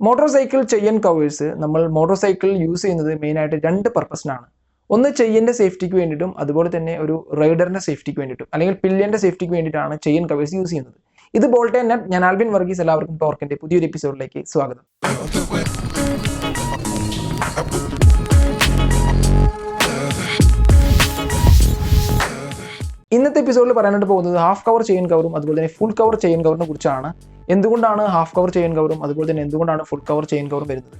Motor cycle chain covers നമ്മൾ motor cycle use ചെയ്യുന്നത് മെയിനായിട്ട് രണ്ട് പർപ്പസിനാണ്. ഒന്ന് ചെയിൻ്റെ സേഫ്റ്റിക്ക് വേണ്ടിയിട്ടും അതുപോലെ തന്നെ ഒരു റൈഡറിൻ്റെ സേഫ്റ്റിക്ക് വേണ്ടിയിട്ടും അല്ലെങ്കിൽ പില്ലിയൻ്റെ സേഫ്റ്റിക്ക് വേണ്ടിയിട്ടാണ് ചെയിൻ കവേഴ്സ് യൂസ് ചെയ്യുന്നത്. ഇത് ബോൾട്ട് ആൻഡ് നട്ട്. ഞാൻ ആൽബിൻ വർഗീസ്. എല്ലാവർക്കും ടോർക്കിൻ്റെ പുതിയൊരു എപ്പിസോഡിലേക്ക് സ്വാഗതം. ഇന്നത്തെ എപ്പിസോഡിൽ പറയാനായിട്ട് പോകുന്നത് ഹാഫ് കവർ ചെയിൻ കവറും അതുപോലെ തന്നെ ഫുൾ കവർ ചെയിൻ കവറിനെ കുറിച്ചാണ്. എന്തുകൊണ്ടാണ് ഹാഫ് കവർ ചെയിൻ കവറും അതുപോലെ തന്നെ എന്തുകൊണ്ടാണ് ഫുൾ കവർ ചെയിൻ കവറും വരുന്നത്?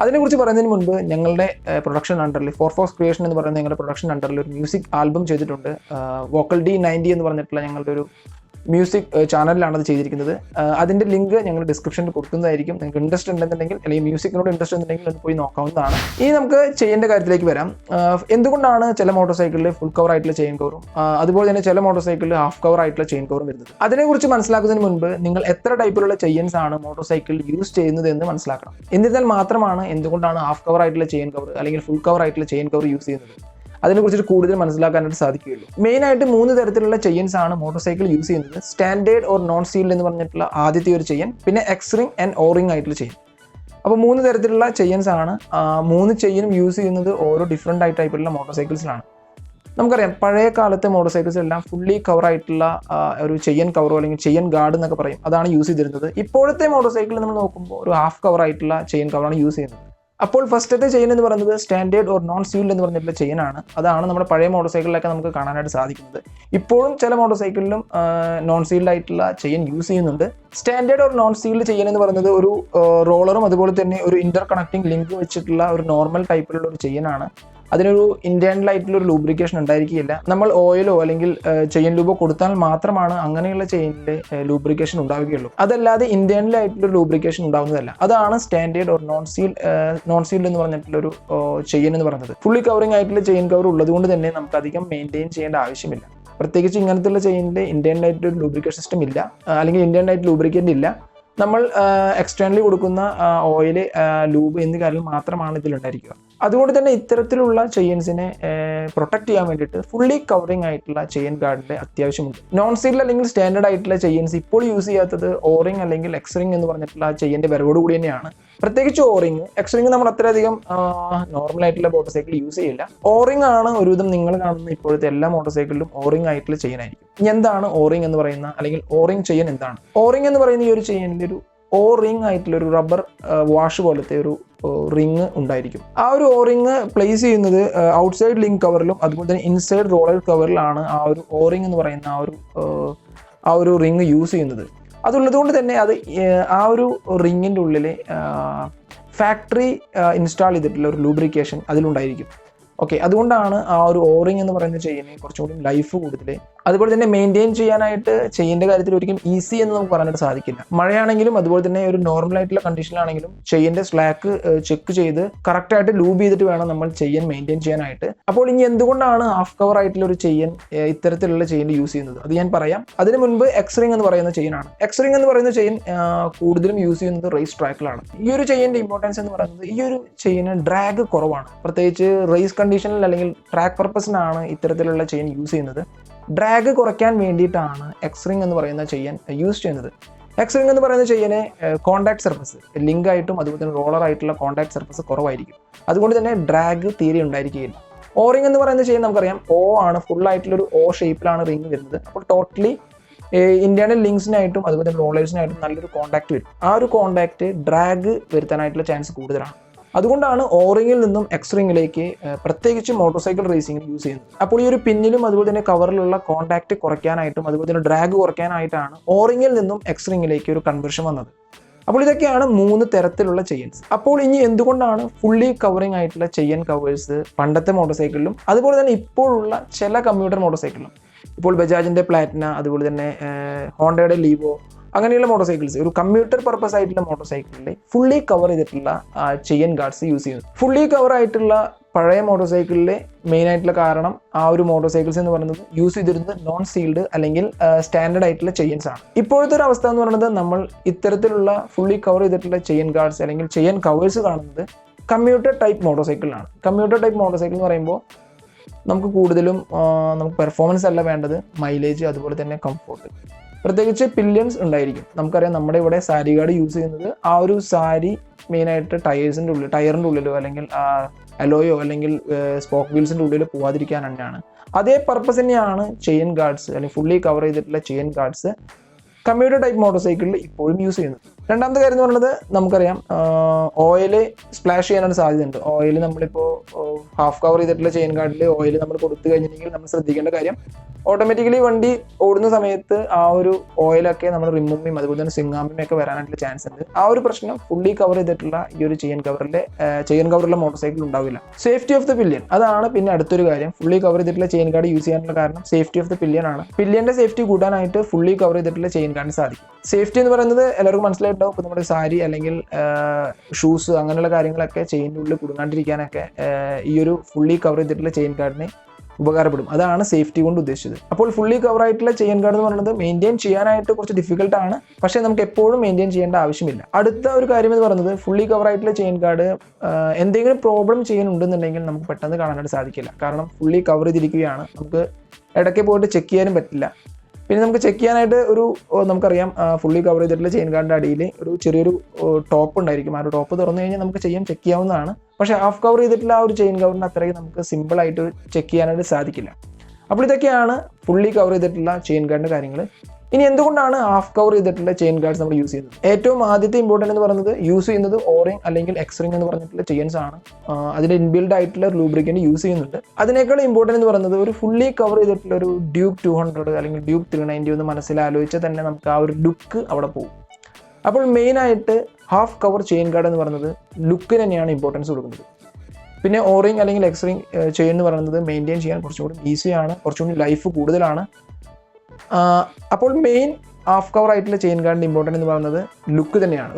അതിനെക്കുറിച്ച് പറയുന്നതിന് മുൻപ് ഞങ്ങളുടെ പ്രൊഡക്ഷൻ അണ്ടറിൽ ഫോർഫോക്സ് ക്രിയേഷൻ എന്ന് പറയുന്ന ഞങ്ങളുടെ പ്രൊഡക്ഷൻ അണ്ടറിൽ ഒരു മ്യൂസിക് ആൽബം ചെയ്തിട്ടുണ്ട്. വോക്കൽ D90 എന്ന് പറഞ്ഞിട്ടുള്ള ഞങ്ങളുടെ ഒരു മ്യൂസിക് ചാനലിലാണ് അത് ചെയ്തിരിക്കുന്നത്. അതിൻ്റെ ലിങ്ക് ഞങ്ങൾ ഡിസ്ക്രിപ്ഷനിൽ കൊടുക്കുന്നതായിരിക്കും. നിങ്ങൾക്ക് ഇൻട്രസ്റ്റ് ഉണ്ടെന്നുണ്ടെങ്കിൽ അല്ലെങ്കിൽ മ്യൂസിക്കിനോട് ഇൻട്രസ്റ്റ് ഉണ്ടെങ്കിൽ അത് പോയി നോക്കാവുന്നതാണ്. ഇനി നമുക്ക് ചെയിൻ്റെ കാര്യത്തിലേക്ക് വരാം. എന്തുകൊണ്ടാണ് ചില മോട്ടോർ സൈക്കിളിൽ ഫുൾ കവർ ആയിട്ടുള്ള ചെയിൻ കവറും അതുപോലെ തന്നെ ചില മോട്ടോർ സൈക്കിളിൽ ഹാഫ് കവർ ആയിട്ടുള്ള ചെയിൻ കവറും വരുന്നത്? അതിനെക്കുറിച്ച് മനസ്സിലാക്കുന്നതിന് മുൻപ് നിങ്ങൾ എത്ര ടൈപ്പിലുള്ള ചെയിൻസ് ആണ് മോട്ടോർ സൈക്കിൾ യൂസ് ചെയ്യുന്നത് എന്ന് മനസ്സിലാക്കണം. എന്നിരുന്നാൽ മാത്രമാണ് എന്തുകൊണ്ടാണ് ഹാഫ് കവർ ആയിട്ടുള്ള ചെയിൻ കവർ അല്ലെങ്കിൽ ഫുൾ കവർ ആയിട്ടുള്ള ചെയിൻ കവർ യൂസ് ചെയ്യുന്നത് അതിനെക്കുറിച്ച് കൂടുതൽ മനസ്സിലാക്കാനായിട്ട് സാധിക്കുകയുള്ളൂ. മെയിനായിട്ട് 3 തരത്തിലുള്ള ചെയിൻസ് ആണ് മോട്ടോർ സൈക്കിൾ യൂസ് ചെയ്യുന്നത്. സ്റ്റാൻഡേർഡ് ഓർ നോൺ സീൽഡ് എന്ന് പറഞ്ഞിട്ടുള്ള ആദ്യത്തെ ഒരു ചെയിൻ, പിന്നെ X ring and O ring ആയിട്ടുള്ള ചെയിൻ. അപ്പോൾ 3 തരത്തിലുള്ള ചെയിൻസ് ആണ്. 3 ചെയിനും യൂസ് ചെയ്യുന്നത് ഓരോ ഡിഫറെൻ്റ് ആയിട്ട് ടൈപ്പിലുള്ള മോട്ടോർ സൈക്കിൾസിലാണ്. നമുക്കറിയാം പഴയ കാലത്തെ മോട്ടോർ സൈക്കിൾസ് എല്ലാം ഫുള്ളി കവർ ആയിട്ടുള്ള ഒരു ചെയിൻ കവറോ അല്ലെങ്കിൽ ചെയിൻ ഗാർഡ് എന്നൊക്കെ പറയും, അതാണ് യൂസ് ചെയ്തിരുന്നത്. ഇപ്പോഴത്തെ മോട്ടോർ സൈക്കിൾ നമ്മൾ നോക്കുമ്പോൾ ഒരു ഹാഫ് കവർ ആയിട്ടുള്ള ചെയിൻ കവറാണ് യൂസ് ചെയ്യുന്നത്. അപ്പോൾ ഫസ്റ്റത്തെ ചെയിൻ എന്ന് പറയുന്നത് സ്റ്റാൻഡേർഡ് ഓർ നോൺ സീൽഡ് എന്ന് പറഞ്ഞിട്ടുള്ള ചെയിനാണ്. അതാണ് നമ്മുടെ പഴയ മോട്ടോർ സൈക്കിളിലൊക്കെ നമുക്ക് കാണാനായിട്ട് സാധിക്കുന്നത്. ഇപ്പോഴും ചില മോട്ടോർ സൈക്കിളിലും നോൺ സീൽഡ് ആയിട്ടുള്ള ചെയിൻ യൂസ് ചെയ്യുന്നുണ്ട്. Standard or non sealed chain എന്ന് പറയുന്നത് ഒരു റോളറും അതുപോലെ തന്നെ ഒരു ഇന്റർ കണക്റ്റിംഗ് ലിങ്ക് വെച്ചിട്ടുള്ള ഒരു നോർമൽ ടൈപ്പിലുള്ള ഒരു ചെയിനാണ്. അതിനൊരു ഇന്റേണൽ ആയിട്ടുള്ള ഒരു ലൂബ്രിക്കേഷൻ ഉണ്ടായിരിക്കില്ല. നമ്മൾ ഓയിലോ അല്ലെങ്കിൽ ചെയിൻ ലൂബോ കൊടുത്താൽ മാത്രമാണ് അങ്ങനെയുള്ള ചെയിനിലെ ലൂബ്രിക്കേഷൻ ഉണ്ടാവുകയുള്ളൂ. അതല്ലാതെ ഇന്റേണൽ ആയിട്ടുള്ള ഒരു ലൂബ്രിക്കേഷൻ ഉണ്ടാവുന്നതല്ല. അതാണ് സ്റ്റാൻഡേർഡ് ഓർ നോൺ സീൽഡ് എന്ന് പറഞ്ഞിട്ടുള്ള ഒരു ചെയിൻ എന്ന് പറയുന്നത്. ഫുള്ളി കവറിംഗ് ആയിട്ടുള്ള ചെയിൻ കവർ ഉള്ളത് കൊണ്ട് തന്നെ നമുക്ക് അധികം മെയിൻറ്റെയിൻ ചെയ്യേണ്ട ആവശ്യമില്ല. പ്രത്യേകിച്ച് ഇങ്ങനത്തെ ചെയിനിൽ ഇന്റേണൽ ആയിട്ട് ഒരു ലൂബ്രിക്കേഷൻ സിസ്റ്റം ഇല്ല, അല്ലെങ്കിൽ ഇന്റേണൽ ആയിട്ട് ലൂബ്രിക്കേറ്റ് ഇല്ല. നമ്മൾ എക്സ്റ്റേണലി കൊടുക്കുന്ന ഓയിൽ, ലൂബ് എന്നീ കാര്യങ്ങൾ മാത്രമാണ് ഇതിലുണ്ടായിരിക്കുക. അതുകൊണ്ട് തന്നെ ഇത്തരത്തിലുള്ള ചെയിൻസിനെ പ്രൊട്ടക്ട് ചെയ്യാൻ വേണ്ടിയിട്ട് ഫുള്ളി കവറിംഗ് ആയിട്ടുള്ള ചെയിൻ ഗാർഡിന്റെ അത്യാവശ്യമുണ്ട്. നോൺ സീൽഡ് അല്ലെങ്കിൽ സ്റ്റാൻഡേർഡ് ആയിട്ടുള്ള ചെയിൻസ് ഇപ്പോൾ യൂസ് ചെയ്യാത്തത് ഓറിംഗ് അല്ലെങ്കിൽ എക്സ് റിംഗ് എന്ന് പറഞ്ഞിട്ടുള്ള ചെയിൻ്റെ വരവോട് കൂടി തന്നെയാണ്. പ്രത്യേകിച്ച് ഓറിംഗ്. എക്സ് റിംഗ് നമ്മൾ അത്രയധികം നോർമൽ ആയിട്ടുള്ള മോട്ടോർ സൈക്കിൾ യൂസ് ചെയ്യില്ല. ഓറിംഗ് ആണ് ഒരുവിധം നിങ്ങൾ കാണുന്ന ഇപ്പോഴത്തെ എല്ലാ മോട്ടോർ സൈക്കിളിലും ഓറിംഗ് ആയിട്ടുള്ള ചെയിൻ ആയിരിക്കും. ഇനി എന്താണ് ഓറിംഗ് എന്ന് പറയുന്ന അല്ലെങ്കിൽ ഓറിംഗ് ചെയിൻ എന്താണ്? ഓറിംഗ് എന്ന് പറയുന്ന ഈ ഒരു ചെയിനിന്റെ ഒരു ഓ റിംഗ് ആയിട്ടുള്ള ഒരു റബ്ബർ വാഷ് പോലത്തെ ഒരു റിങ് ഉണ്ടായിരിക്കും. ആ ഒരു ഓ റിങ് പ്ലേസ് ചെയ്യുന്നത് ഔട്ട്സൈഡ് ലിങ്ക് കവറിലും അതുപോലെ തന്നെ ഇൻസൈഡ് റോളർ കവറിലാണ് ആ ഒരു ഓ റിംഗ് എന്ന് പറയുന്ന ആ ഒരു റിങ് യൂസ് ചെയ്യുന്നത്. അതുള്ളത് കൊണ്ട് തന്നെ അത് ആ ഒരു റിങ്ങിൻ്റെ ഉള്ളിൽ ഫാക്ടറി ഇൻസ്റ്റാൾ ചെയ്തിട്ടുള്ള ഒരു ലൂബ്രിക്കേഷൻ അതിലുണ്ടായിരിക്കും. ഓക്കെ, അതുകൊണ്ടാണ് ആ ഒരു ഓറിംഗ് എന്ന് പറയുന്ന ചെയിന് കുറച്ചുകൂടി ലൈഫ് കൂടുതൽ. അതുപോലെ തന്നെ മെയിൻറ്റെയിൻ ചെയ്യാനായിട്ട് ചെയിൻ്റെ കാര്യത്തിൽ ഒരിക്കലും ഈസി എന്ന് നമുക്ക് പറയാനായിട്ട് സാധിക്കില്ല. മഴയാണെങ്കിലും അതുപോലെ തന്നെ ഒരു നോർമൽ ആയിട്ടുള്ള കണ്ടീഷനിലാണെങ്കിലും ചെയിൻ്റെ സ്ലാക്ക് ചെക്ക് ചെയ്ത് കറക്റ്റായിട്ട് ലൂബ് ചെയ്തിട്ട് വേണം നമ്മൾ ചെയിൻ മെയിൻറ്റെയിൻ ചെയ്യാനായിട്ട്. അപ്പോൾ ഇനി എന്തുകൊണ്ടാണ് ഹാഫ് കവർ ആയിട്ടുള്ള ഒരു ചെയിൻ ഇത്തരത്തിലുള്ള ചെയിൻ യൂസ് ചെയ്യുന്നത് അത് ഞാൻ പറയാം. അതിന് മുൻപ് എക്സ് റിംഗ് എന്ന് പറയുന്ന ചെയിനാണ്. എക്സ് റിംഗ് എന്ന് പറയുന്ന ചെയിൻ കൂടുതലും യൂസ് ചെയ്യുന്നത് റേസ് ട്രാക്കിലാണ്. ഈ ഒരു ചെയിൻ്റെ ഇമ്പോർട്ടൻസ് എന്ന് പറയുന്നത് ഈ ഒരു ചെയിന് ഡ്രാഗ് കുറവാണ്. പ്രത്യേകിച്ച് റേസ് കണ്ടീഷനിൽ അല്ലെങ്കിൽ ട്രാക്ക് പർപ്പസിനാണ് ഇത്തരത്തിലുള്ള ചെയിൻ യൂസ് ചെയ്യുന്നത്. ഡ്രാഗ് കുറയ്ക്കാൻ വേണ്ടിയിട്ടാണ് എക്സ് റിംഗ് എന്ന് പറയുന്ന ചെയിൻ യൂസ് ചെയ്യുന്നത്. എക്സ് റിംഗ് എന്ന് പറയുന്ന ചെയിന് കോൺടാക്ട് സർഫസ് ലിങ്ക് ആയിട്ടും അതുപോലെ തന്നെ റോളർ ആയിട്ടുള്ള കോൺടാക്ട് സർഫസ് കുറവായിരിക്കും. അതുകൊണ്ട് തന്നെ ഡ്രാഗ് തീരെ ഉണ്ടായിരിക്കുകയില്ല. ഓ റിംഗ് എന്ന് പറയുന്ന ചെയിൻ നമുക്കറിയാം ഓ ആണ്, ഫുൾ ആയിട്ടുള്ളൊരു ഓ ഷേപ്പിലാണ് റിംഗ് വരുന്നത്. അപ്പോൾ ടോട്ടലി ഇന്റേണൽ ലിങ്ക്സിനായിട്ടും അതുപോലെ തന്നെ റോളേഴ്സിനായിട്ടും നല്ലൊരു കോൺടാക്ട് വരും. ആ ഒരു കോൺടാക്ട് ഡ്രാഗ് വരുത്താനായിട്ടുള്ള ചാൻസ് കൂടുതലാണ്. അതുകൊണ്ടാണ് ഓറിംഗിൽ നിന്നും എക്സ് റിംഗിലേക്ക് പ്രത്യേകിച്ച് മോട്ടോർ സൈക്കിൾ റേസിംഗിൽ യൂസ് ചെയ്യുന്നത്. അപ്പോൾ ഈ ഒരു പിന്നിലും അതുപോലെ തന്നെ കവറിലുള്ള കോൺടാക്ട് കുറയ്ക്കാനായിട്ടും അതുപോലെ തന്നെ ഡ്രാഗ് കുറയ്ക്കാനായിട്ടാണ് ഓറിംഗിൽ നിന്നും എക്സ് റിംഗിലേക്ക് ഒരു കൺവേർഷൻ വന്നത്. അപ്പോൾ ഇതൊക്കെയാണ് 3 തരത്തിലുള്ള ചെയിൻസ്. അപ്പോൾ ഇനി എന്തുകൊണ്ടാണ് ഫുള്ളി കവറിംഗ് ആയിട്ടുള്ള ചെയിൻ കവേഴ്സ് പണ്ടത്തെ മോട്ടോർ സൈക്കിളിലും അതുപോലെ തന്നെ ഇപ്പോഴുള്ള ചില കമ്പ്യൂട്ടർ മോട്ടോർ സൈക്കിളിലും, ഇപ്പോൾ ബജാജിന്റെ പ്ലാറ്റിന അതുപോലെ തന്നെ ഹോണ്ടയുടെ ലീവോ അങ്ങനെയുള്ള മോട്ടോർ സൈക്കിൾസ്, ഒരു കമ്പ്യൂട്ടർ പർപ്പസ് ആയിട്ടുള്ള മോട്ടോർ സൈക്കിളിൽ ഫുള്ളി കവർ ചെയ്തിട്ടുള്ള ചെയിൻ ഗാർഡ്സ് യൂസ് ചെയ്യുന്നത്. ഫുള്ളി കവർ ആയിട്ടുള്ള പഴയ മോട്ടോർ സൈക്കിളിലെ മെയിൻ ആയിട്ടുള്ള കാരണം ആ ഒരു മോട്ടോർ സൈക്കിൾസ് എന്ന് പറയുന്നത് യൂസ് ചെയ്തിരുന്നത് നോൺ സീൽഡ് അല്ലെങ്കിൽ സ്റ്റാൻഡേർഡ് ആയിട്ടുള്ള ചെയിൻസ് ആണ്. ഇപ്പോഴത്തെ ഒരു അവസ്ഥ എന്ന് പറയുന്നത് നമ്മൾ ഇത്തരത്തിലുള്ള ഫുള്ളി കവർ ചെയ്തിട്ടുള്ള ചെയിൻ ഗാർഡ്സ് അല്ലെങ്കിൽ ചെയിൻ കവേഴ്സ് കാണുന്നത് കമ്മ്യൂട്ടർ ടൈപ്പ് മോട്ടോർ സൈക്കിളിലാണ്. കമ്മ്യൂട്ടർ ടൈപ്പ് മോട്ടോർ സൈക്കിൾ എന്ന് പറയുമ്പോൾ നമുക്ക് കൂടുതലും നമുക്ക് പെർഫോമൻസ് അല്ല വേണ്ടത്, മൈലേജ് അതുപോലെ തന്നെ കംഫോർട്ട്. പ്രത്യേകിച്ച് പില്യൻസ് ഉണ്ടായിരിക്കും. നമുക്കറിയാം നമ്മുടെ ഇവിടെ സാരി ഗാർഡ് യൂസ് ചെയ്യുന്നത് ആ ഒരു സാരി മെയിനായിട്ട് ടയറിൻ്റെ ഉള്ളിലോ അല്ലെങ്കിൽ അലോയോ അല്ലെങ്കിൽ സ്പോക്ക് വീൽസിൻ്റെ ഉള്ളിൽ പോവാതിരിക്കാൻ തന്നെയാണ്. അതേ പർപ്പസ് തന്നെയാണ് ചെയിൻ ഗാർഡ്സ് അല്ലെങ്കിൽ ഫുള്ളി കവർ ചെയ്തിട്ടുള്ള chain guards commuter type motor സൈക്കിളിൽ ഇപ്പോഴും യൂസ് ചെയ്യുന്നത്. രണ്ടാമത്തെ കാര്യം എന്ന് പറയുന്നത് നമുക്കറിയാം ഓയിൽ സ്പ്ലാഷ് ചെയ്യാനായിട്ട് സാധ്യതയുണ്ട്. ഓയിൽ നമ്മളിപ്പോൾ ഹാഫ് കവർ ചെയ്തിട്ടുള്ള ചെയിൻ ഗാർഡിൽ ഓയിൽ നമ്മൾ കൊടുത്തു കഴിഞ്ഞിട്ടുണ്ടെങ്കിൽ നമ്മൾ ശ്രദ്ധിക്കേണ്ട കാര്യം ഓട്ടോമാറ്റിക്കലി വണ്ടി ഓടുന്ന സമയത്ത് ആ ഒരു ഓയിലൊക്കെ നമ്മൾ റിമ്മൂമിയും അതുപോലെ തന്നെ സിങ്ങാമിയും ഒക്കെ വരാനായിട്ടുള്ള ചാൻസ് ഉണ്ട്. ആ ഒരു പ്രശ്നം ഫുള്ളി കവർ ചെയ്തിട്ടുള്ള ഈ ഒരു ചെയിൻ കവറിലുള്ള മോട്ടോർ സൈക്കിൾ ഉണ്ടാവില്ല. സേഫ്റ്റി ഓഫ് ദ പില്യൻ, അതാണ് പിന്നെ അടുത്തൊരു കാര്യം. ഫുള്ളി കവർ ചെയ്തിട്ടുള്ള ചെയിൻ ഗാർഡ് യൂസ് ചെയ്യാനുള്ള കാരണം സേഫ്റ്റി ഓഫ് ദ പില്യൻ ആണ്. പില്യന്റെ സേഫ്റ്റി കൂട്ടാനായിട്ട് ഫുള്ളി കവർ ചെയ്തിട്ടുള്ള ചെയിൻ ഗാർഡിന് സാധിക്കും. സേഫ്റ്റി എന്ന് പറയുന്നത് എല്ലാവർക്കും മനസ്സിലായിട്ടുണ്ടാവും. ഇപ്പോൾ നമ്മുടെ സാരി അല്ലെങ്കിൽ ഷൂസ് അങ്ങനെയുള്ള കാര്യങ്ങളൊക്കെ ചെയിൻ്റെ ഉള്ളിൽ കുടുങ്ങാണ്ടിരിക്കാനൊക്കെ ഈ ഒരു ഫുള്ളി കവർ ചെയ്തിട്ടുള്ള ചെയിൻ ഗാർഡിന് ഉപകാരപ്പെടും. അതാണ് സേഫ്റ്റി കൊണ്ട് ഉദ്ദേശിച്ചത്. അപ്പോൾ ഫുള്ളി കവർ ആയിട്ടുള്ള ചെയിൻ ഗാർഡ് എന്ന് പറയുന്നത് മെയിൻറ്റെയിൻ ചെയ്യാനായിട്ട് കുറച്ച് ഡിഫിക്കൽട്ട് ആണ്, പക്ഷേ നമുക്ക് എപ്പോഴും മെയിൻറ്റെയിൻ ചെയ്യേണ്ട ആവശ്യമില്ല. അടുത്ത ഒരു കാര്യം എന്ന് പറയുന്നത് ഫുള്ളി കവർ ആയിട്ടുള്ള ചെയിൻ ഗാർഡ് എന്തെങ്കിലും പ്രോബ്ലം ചെയ്യുന്നുണ്ടെന്നുണ്ടെങ്കിൽ നമുക്ക് പെട്ടെന്ന് കാണാനായിട്ട് സാധിക്കില്ല. കാരണം ഫുള്ളി കവർ ചെയ്തിരിക്കുകയാണ്, നമുക്ക് ഇടയ്ക്ക് പോയിട്ട് ചെക്ക് ചെയ്യാനും പറ്റില്ല. പിന്നെ നമുക്ക് ചെക്ക് ചെയ്യാനായിട്ട് നമുക്കറിയാം ഫുള്ളി കവർ ചെയ്തിട്ടുള്ള ചെയിൻ ഗാർഡിൻ്റെ അടിയിൽ ഒരു ചെറിയൊരു ടോപ്പ് ഉണ്ടായിരിക്കും. ആ ഒരു ടോപ്പ് തുറന്നു കഴിഞ്ഞാൽ നമുക്ക് ചെക്ക് ചെയ്യാവുന്നതാണ്. പക്ഷേ ഹാഫ് കവർ ചെയ്തിട്ടുള്ള ആ ഒരു ചെയിൻ കവറിന് അത്രയും നമുക്ക് സിമ്പിളായിട്ട് ചെക്ക് ചെയ്യാനായിട്ട് സാധിക്കില്ല. അപ്പോൾ ഇതൊക്കെയാണ് ഫുള്ളി കവർ ചെയ്തിട്ടുള്ള ചെയിൻ ഗാർഡിൻ്റെ കാര്യങ്ങൾ. ഇനി എന്തുകൊണ്ടാണ് ഹാഫ് കവർ ചെയ്തിട്ടുള്ള ചെയിൻ ഗാർഡ്സ് നമ്മൾ യൂസ് ചെയ്യുന്നത്? ഏറ്റവും ആദ്യത്തെ ഇമ്പോർട്ടൻ്റ് എന്ന് പറയുന്നത് യൂസ് ചെയ്യുന്നത് ഓറിംഗ് അല്ലെങ്കിൽ എക്സ്റിംഗ് എന്ന് പറഞ്ഞിട്ടുള്ള ചെയിൻസ് ആണ്. അതിൽ ഇൻബിൽഡ് ആയിട്ടുള്ള ലൂബ്രിക്കൻ്റ് യൂസ് ചെയ്യുന്നുണ്ട്. അതിനേക്കാൾ ഇമ്പോർട്ടൻ്റ് എന്ന് പറയുന്നത് ഒരു ഫുള്ളി കവർ ചെയ്തിട്ടുള്ള ഒരു ഡ്യൂക്ക് 200 അല്ലെങ്കിൽ ഡ്യൂക്ക് 390 ഒന്ന് മനസ്സിലാലോചിച്ചാൽ തന്നെ നമുക്ക് ആ ഒരു ലുക്ക് അവിടെ പോകും. അപ്പോൾ മെയിനായിട്ട് ഹാഫ് കവർ ചെയിൻ ഗാർഡ് എന്ന് പറയുന്നത് ലുക്കിന് തന്നെയാണ് ഇമ്പോർട്ടൻസ് കൊടുക്കുന്നത്. പിന്നെ ഓറിംഗ് അല്ലെങ്കിൽ എക്സ്റിംഗ് ചെയിൻ എന്ന് പറയുന്നത് മെയിൻറ്റെയിൻ ചെയ്യാൻ കുറച്ചുകൂടി ഈസിയാണ്, കുറച്ചുകൂടി ലൈഫ് കൂടുതലാണ്. അപ്പോൾ മെയിൻ ഹാഫ് കവർ ആയിട്ടുള്ള ചെയിൻ ഗാർഡിൻ്റെ ഇമ്പോർട്ടൻ്റ് എന്ന് പറയുന്നത് ലുക്ക് തന്നെയാണ്.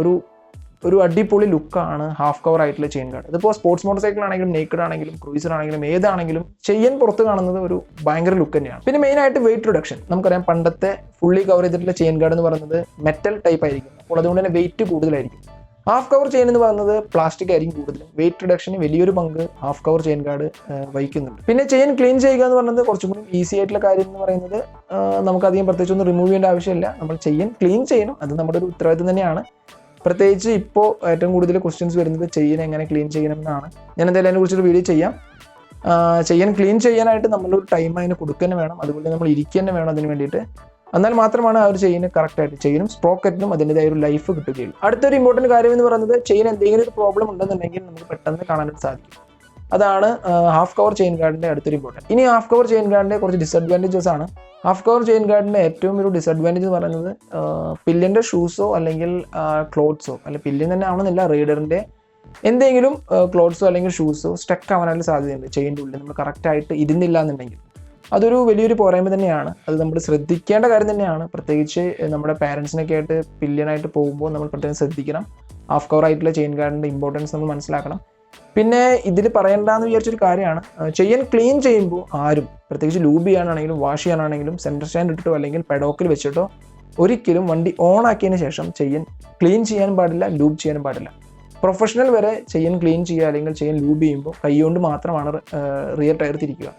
ഒരു അടിപൊളി ലുക്കാണ് ഹാഫ് കവർ ആയിട്ടുള്ള ചെയിൻ ഗാർഡ്. ഇതിപ്പോൾ സ്പോർട്സ് മോട്ടോർ സൈക്കിൾ ആണെങ്കിലും നേക്കഡ് ആണെങ്കിലും ക്രൂയിസർ ആണെങ്കിലും ഏതാണെങ്കിലും ചെയിൻ പുറത്ത് കാണുന്നത് ഒരു ഭയങ്കര ലുക്ക് തന്നെയാണ്. പിന്നെ മെയിനായിട്ട് വെയിറ്റ് റിഡക്ഷൻ. നമുക്കറിയാം പണ്ടത്തെ ഫുള്ളി കവർ ചെയ്തിട്ടുള്ള ചെയിൻ ഗാർഡ് എന്ന് പറയുന്നത് മെറ്റൽ ടൈപ്പ് ആയിരിക്കും. അപ്പോൾ അതുകൊണ്ട് തന്നെ വെയിറ്റ് കൂടുതലായിരിക്കും. ഹാഫ് കവർ ചെയിൻ എന്ന് പറയുന്നത് പ്ലാസ്റ്റിക് ആയിരിക്കും കൂടുതലും. വെയിറ്റ് റിഡക്ഷന് വലിയൊരു പങ്ക് ഹാഫ് കവർ ചെയിൻ ഗാർഡ് വഹിക്കുന്നുണ്ട്. പിന്നെ ചെയിൻ ക്ലീൻ ചെയ്യുക എന്ന് പറയുന്നത് കുറച്ചും കൂടി ഈസി ആയിട്ടുള്ള കാര്യം എന്ന് പറയുന്നത് നമുക്കധികം പ്രത്യേകിച്ച് ഒന്നും റിമൂവ് ചെയ്യേണ്ട ആവശ്യമില്ല. നമ്മൾ ചെയിൻ ക്ലീൻ ചെയ്യണം, അത് നമ്മുടെ ഒരു ഉത്തരവാദിത്വം തന്നെയാണ്. പ്രത്യേകിച്ച് ഇപ്പോൾ ഏറ്റവും കൂടുതൽ ക്വസ്റ്റ്യൻസ് വരുന്നത് ചെയിൻ എങ്ങനെ ക്ലീൻ ചെയ്യണം എന്നാണ്. ഞാൻ എന്തായാലും അതിനെക്കുറിച്ചൊരു വീഡിയോ ചെയ്യാം. ചെയിൻ ക്ലീൻ ചെയ്യാനായിട്ട് നമ്മളൊരു ടൈം അതിന് കൊടുക്കുക തന്നെ വേണം, അതുപോലെ നമ്മൾ ഇരിക്കുക തന്നെ വേണം അതിന് വേണ്ടിയിട്ട്. എന്നാൽ മാത്രമാണ് ആ ഒരു ചെയിന് കറക്റ്റായിട്ട് ചെയിനും സ്പ്രോക്കറ്റിനും അതിൻ്റെതായ ഒരു ലൈഫ് കിട്ടുകയുള്ളൂ. അടുത്തൊരു ഇമ്പോർട്ടൻറ്റ് കാര്യം എന്ന് പറയുന്നത് ചെയിൻ എന്തെങ്കിലും ഒരു പ്രോബ്ലം ഉണ്ടെന്നുണ്ടെങ്കിൽ നമുക്ക് പെട്ടെന്ന് കാണാനായിട്ട് സാധിക്കും. അതാണ് ഹാഫ് കവർ ചെയിൻ ഗാർഡിൻ്റെ അടുത്തൊരു ഇമ്പോർട്ടൻറ്റ്. ഇനി ഹാഫ് കവർ ചെയിൻ ഗാർഡിൻ്റെ കുറച്ച് ഡിസഡ്വാൻറ്റേജസ് ആണ്. ഹാഫ് കവർ ചെയിൻ ഗാർഡിൻ്റെ ഏറ്റവും ഒരു ഡിസഡ്വാൻറ്റേജ് എന്ന് പറയുന്നത് പില്ലിൻ്റെ ഷൂസോ അല്ലെങ്കിൽ ക്ലോത്ത്സോ, അല്ലെങ്കിൽ പില്ലിൻ തന്നെ ആവണമെന്നില്ല, റൈഡറിൻ്റെ എന്തെങ്കിലും ക്ലോത്ത്സോ അല്ലെങ്കിൽ ഷൂസോ സ്റ്റക്ക് ആവാനായിട്ട് സാധ്യതയുണ്ട്. ചെയിൻ്റെ ഉള്ളിൽ നമ്മൾ കറക്റ്റായിട്ട് ഇരുന്നില്ല എന്നുണ്ടെങ്കിൽ അതൊരു വലിയൊരു പോരായ്മ തന്നെയാണ്. അത് നമ്മൾ ശ്രദ്ധിക്കേണ്ട കാര്യം തന്നെയാണ്. പ്രത്യേകിച്ച് നമ്മുടെ പാരൻസിനൊക്കെ ആയിട്ട് പില്ലിയനായിട്ട് പോകുമ്പോൾ നമ്മൾ പ്രത്യേകം ശ്രദ്ധിക്കണം. ഹാഫ് കവർ ആയിട്ടുള്ള ചെയിൻ ഗാർഡിൻ്റെ ഇമ്പോർട്ടൻസ് നമ്മൾ മനസ്സിലാക്കണം. പിന്നെ ഇതിൽ പറയേണ്ടതെന്ന് വിചാരിച്ചൊരു കാര്യമാണ്, ചെയിൻ ക്ലീൻ ചെയ്യുമ്പോൾ ആരും പ്രത്യേകിച്ച് ലൂബ് ചെയ്യാനാണെങ്കിലും വാഷ് ചെയ്യാനാണെങ്കിലും സെൻറ്റർ സ്റ്റാൻഡ് ഇട്ടിട്ടോ അല്ലെങ്കിൽ പെഡോക്കിൽ വെച്ചിട്ടോ ഒരിക്കലും വണ്ടി ഓൺ ആക്കിയതിന് ശേഷം ചെയിൻ ക്ലീൻ ചെയ്യാൻ പാടില്ല, ലൂബ് ചെയ്യാനും പാടില്ല. പ്രൊഫഷണൽ വരെ ചെയിൻ ക്ലീൻ ചെയ്യുക അല്ലെങ്കിൽ ചെയിൻ ലൂബ് ചെയ്യുമ്പോൾ കൈകൊണ്ട് മാത്രമാണ് റിയർ ടയർ തിരിക്കുക.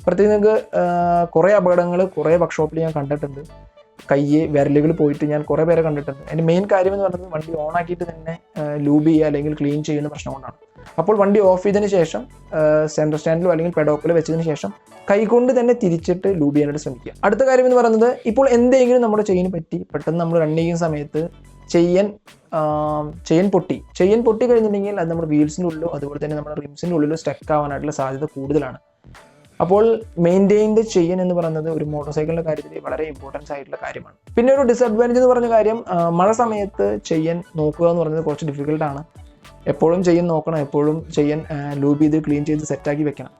പ്രത്യേകിച്ച് നിങ്ങൾക്ക് കുറേ അപകടങ്ങൾ കുറേ വർക്ക്ഷോപ്പിൽ ഞാൻ കണ്ടിട്ടുണ്ട്. വിരലുകൾ പോയിട്ട് ഞാൻ കുറേ പേരെ കണ്ടിട്ടുണ്ട്. അതിൻ്റെ മെയിൻ കാര്യം എന്ന് പറയുന്നത് വണ്ടി ഓൺ ആക്കിയിട്ട് തന്നെ ലൂബ് ചെയ്യുക അല്ലെങ്കിൽ ക്ലീൻ ചെയ്യുന്ന പ്രശ്നം കൊണ്ടാണ്. അപ്പോൾ വണ്ടി ഓഫ് ചെയ്തതിന് ശേഷം സെൻറ്റർ സ്റ്റാൻഡിലോ അല്ലെങ്കിൽ പെഡോക്കിലോ വെച്ചതിന് ശേഷം കൈകൊണ്ട് തന്നെ തിരിച്ചിട്ട് ലൂബ് ചെയ്യാനായിട്ട് ശ്രമിക്കുക. അടുത്ത കാര്യം എന്ന് പറയുന്നത് ഇപ്പോൾ എന്തെങ്കിലും നമ്മുടെ ചെയിന് പറ്റി പെട്ടെന്ന് നമ്മൾ റൺ ചെയ്യുന്ന സമയത്ത് ചെയിൻ പൊട്ടി കഴിഞ്ഞിട്ടുണ്ടെങ്കിൽ അത് നമ്മുടെ വീൽസിൻ്റെ ഉള്ളിലോ അതുപോലെ തന്നെ നമ്മുടെ റിംസിൻ്റെ ഉള്ളിലോ സ്റ്റക്ക് ആവാനായിട്ടുള്ള സാധ്യത കൂടുതലാണ്. അപ്പോൾ മെയിൻറ്റെയിൻഡ് ചെയിൻ എന്ന് പറയുന്നത് ഒരു മോട്ടോർ സൈക്കിളിൻ്റെ കാര്യത്തിൽ വളരെ ഇമ്പോർട്ടൻസ് ആയിട്ടുള്ള കാര്യമാണ്. പിന്നെ ഒരു ഡിസഡ്വാൻറ്റേജ് എന്ന് പറഞ്ഞ കാര്യം, മഴ സമയത്ത് ചെയിൻ നോക്കുക എന്ന് പറയുന്നത് കുറച്ച് ഡിഫിക്കൽട്ടാണ്. എപ്പോഴും ചെയിൻ നോക്കണം, എപ്പോഴും ചെയിൻ ലൂബ് ചെയ്ത് ക്ലീൻ ചെയ്ത് സെറ്റാക്കി വെക്കണം.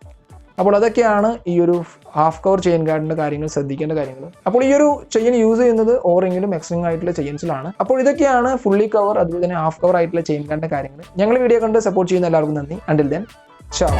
അപ്പോൾ അതൊക്കെയാണ് ഈ ഒരു ഹാഫ് കവർ ചെയിൻ ഗാർഡിൻ്റെ കാര്യങ്ങൾ ശ്രദ്ധിക്കേണ്ട കാര്യങ്ങൾ. അപ്പോൾ ഈ ഒരു ചെയിൻ യൂസ് ചെയ്യുന്നത് ഓറിംഗിലും എക്സ്റിംഗ് ആയിട്ടുള്ള ചെയിൻസിലാണ്. അപ്പോൾ ഇതൊക്കെയാണ് ഫുള്ളി കവർ അതുപോലെ തന്നെ ഹാഫ് കവർ ആയിട്ടുള്ള ചെയിൻ ഗാർഡിൻ്റെ കാര്യങ്ങൾ. ഞങ്ങൾ വീഡിയോ കണ്ട് സപ്പോർട്ട് ചെയ്യുന്ന എല്ലാവർക്കും നന്ദി. Until then, ചാओ.